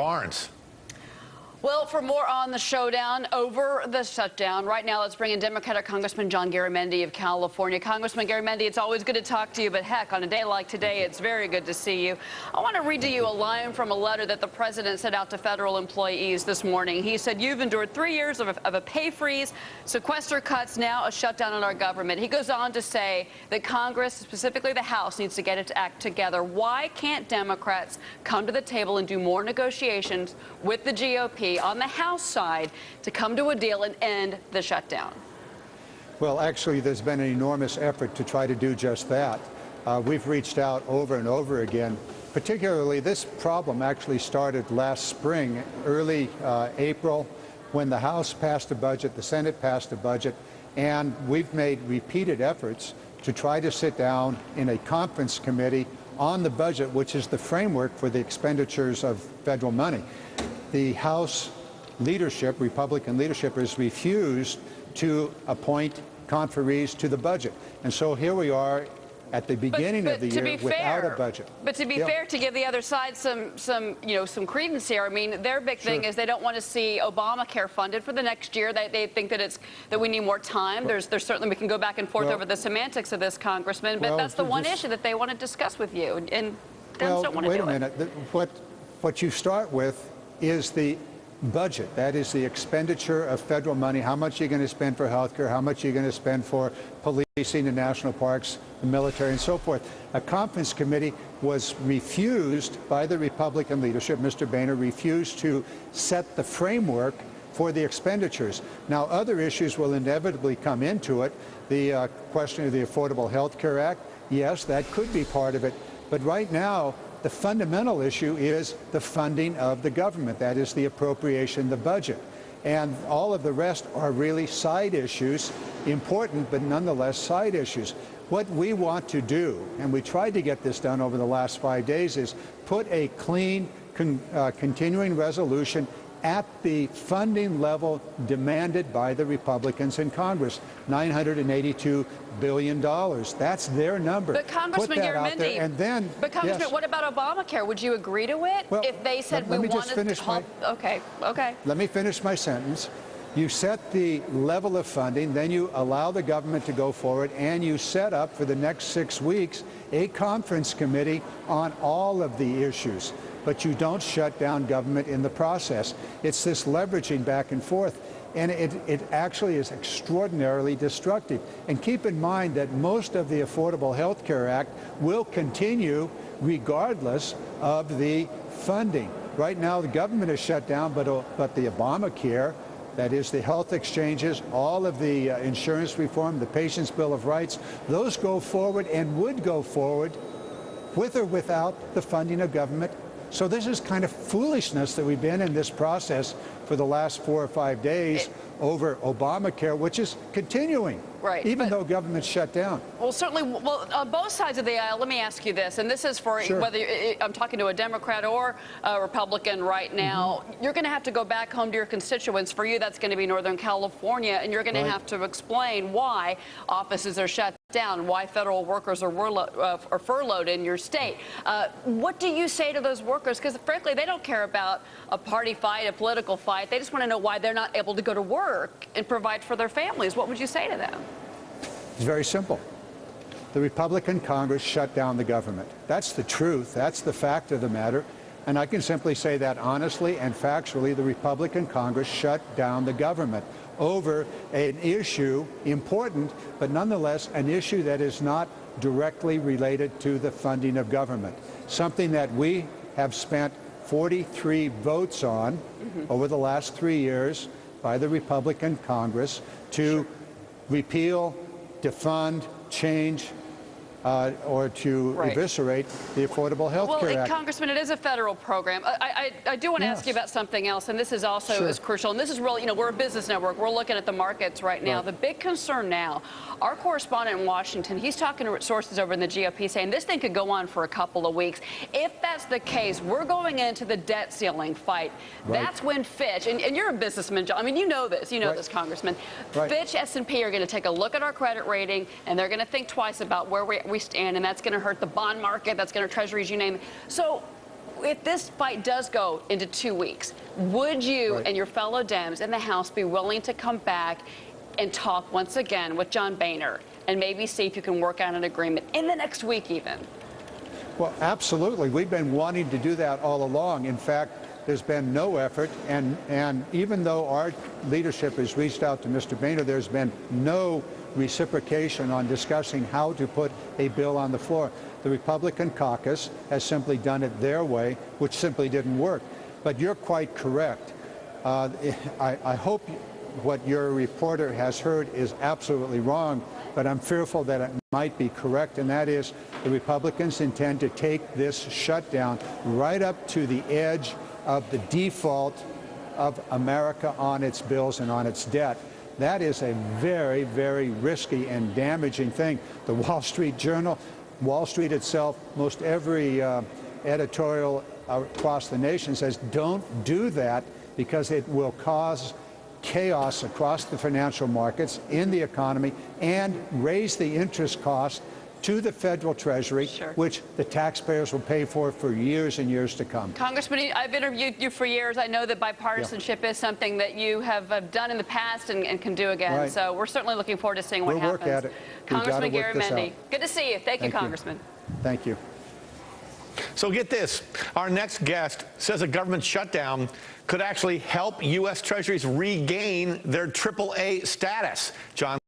Barnes. Well, for more on the showdown over the shutdown, right now let's bring in Democratic Congressman John Garamendi of California. Congressman Garamendi, it's always good to talk to you, but heck, on a day like today, it's very good to see you. I want to read to you a line from a letter that the president sent out to federal employees this morning. He said, "You've endured 3 years of a pay freeze, sequester cuts, now a shutdown on our government." He goes on to say that Congress, specifically the House, needs to get its act together. Why can't Democrats come to the table and do more negotiations with the GOP on the House side to come to a deal and end the shutdown? Well, actually, there's been an enormous effort to try to do just that. We've reached out over and over again. Particularly, this problem actually started last spring, early April, when the House passed a budget, the Senate passed a budget, and we've made repeated efforts to try to sit down in a conference committee on the budget, which is the framework for the expenditures of federal money. The House leadership, Republican leadership, has refused to appoint conferees to the budget. And so here we are at the beginning of the year without a budget. But to be fair, to give the other side some credence here, I mean, their big thing is they don't want to see Obamacare funded for the next year. They think that we need more time. There's certainly, we can go back and forth over the semantics of this, Congressman, but that's the one issue that they want to discuss with you, and Dems don't want to do it. Wait a minute. What you start with is the budget. That is the expenditure of federal money. How much are you going to spend for health care? How much are you going to spend for policing the national parks, the military, and so forth? A conference committee was refused by the Republican leadership. Mr. Boehner refused to set the framework for the expenditures. Now, other issues will inevitably come into it. The question of the Affordable Health Care Act, yes, that could be part of it. But right now, the fundamental issue is the funding of the government. That is the appropriation, the budget. And all of the rest are really side issues, important, but nonetheless side issues. What we want to do, and we tried to get this done over the last 5 days, is put a clean, continuing resolution at the funding level demanded by the Republicans in Congress, $982 billion. That's their number. But Congressman Garamendi, and then, but Congressman, what about Obamacare? Would you agree to it if they said we wanted to? Okay. Let me finish my sentence. You set the level of funding, then you allow the government to go forward, and you set up for the next 6 weeks a conference committee on all of the issues. But you don't shut down government in the process. It's this leveraging back and forth, and it actually is extraordinarily destructive. And keep in mind that most of the Affordable Health Care Act will continue regardless of the funding. Right now, the government is shut down, but the Obamacare, that is the health exchanges, all of the insurance reform, the Patient's Bill of Rights, those go forward and would go forward with or without the funding of government. So this is kind of foolishness that we've been in this process for the last 4 or 5 days over Obamacare, which is continuing, even though government's shut down. Well, certainly, on both sides of the aisle, let me ask you this, and this is for whether I'm talking to a Democrat or a Republican right now, you're going to have to go back home to your constituents. For you, that's going to be Northern California, and you're going to have to explain why offices are shut down, why federal workers are furloughed in your state. What do you say to those workers? Because frankly, they don't care about a party fight, a political fight. They just want to know why they're not able to go to work and provide for their families. What would you say to them? It's very simple. The Republican Congress shut down the government. That's the truth. That's the fact of the matter. And I can simply say that honestly and factually, the Republican Congress shut down the government over an issue, important, but nonetheless an issue that is not directly related to the funding of government. Something that we have spent 43 votes on over the last 3 years by the Republican Congress to repeal, defund, change, or to eviscerate the Affordable Health Care Act. Well, Congressman, it is a federal program. I do want to ask you about something else, and this is also is crucial. And this is really, we're a business network. We're looking at the markets right now. The big concern now, our correspondent in Washington, he's talking to sources over in the GOP saying this thing could go on for a couple of weeks. If that's the case, we're going into the debt ceiling fight. That's when Fitch, and you're a businessman, John. I mean, you know this. You know this, Congressman. Fitch, S&P are going to take a look at our credit rating, and they're going to think twice about where we stand, and that's going to hurt the bond market, that's going to treasuries, you name it. So if this fight does go into 2 weeks, would you and your fellow Dems in the House be willing to come back and talk once again with John Boehner and maybe see if you can work out an agreement in the next week even? Well, absolutely. We've been wanting to do that all along. In fact, there's been no effort, and even though our leadership has reached out to Mr. Boehner, there's been no reciprocation on discussing how to put a bill on the floor. The Republican caucus has simply done it their way, which simply didn't work. But you're quite correct. I hope what your reporter has heard is absolutely wrong, but I'm fearful that it might be correct, and that is the Republicans intend to take this shutdown right up to the edge of the default of America on its bills and on its debt. That is a very, very risky and damaging thing. The Wall Street Journal, Wall Street itself, most every editorial across the nation says don't do that because it will cause chaos across the financial markets, in the economy, and raise the interest cost to the federal treasury, which the taxpayers will pay for years and years to come. Congressman, I've interviewed you for years. I know that bipartisanship is something that you have done in the past and can do again. Right. So we're certainly looking forward to seeing what happens. We'll work at it. Congressman Garamendi, good to see you. Thank you, Congressman. Thank you. So get this. Our next guest says a government shutdown could actually help U.S. Treasuries regain their AAA status. John